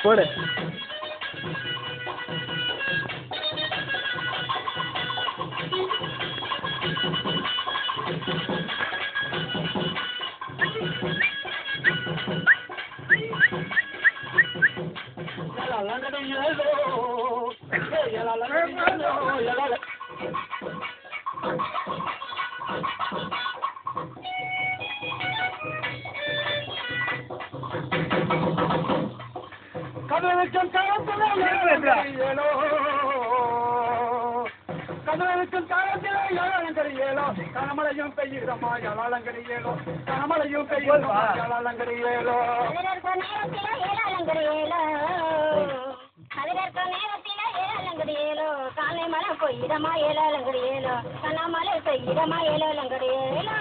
போடு. கதவுக்கும் காலத்திலே ஏழாலங்கரியேலோ கனமழையும் பெய்யுதமா ஏழாலங்கரியேலோ கனமழையும் பெய்யுதமா ஏழாலங்கரியேலோ காலை மழை பெய்யுதமா ஏழாலங்கரியேலோ கனமழை பெய்யுதமா ஏழாலங்கரியேலோ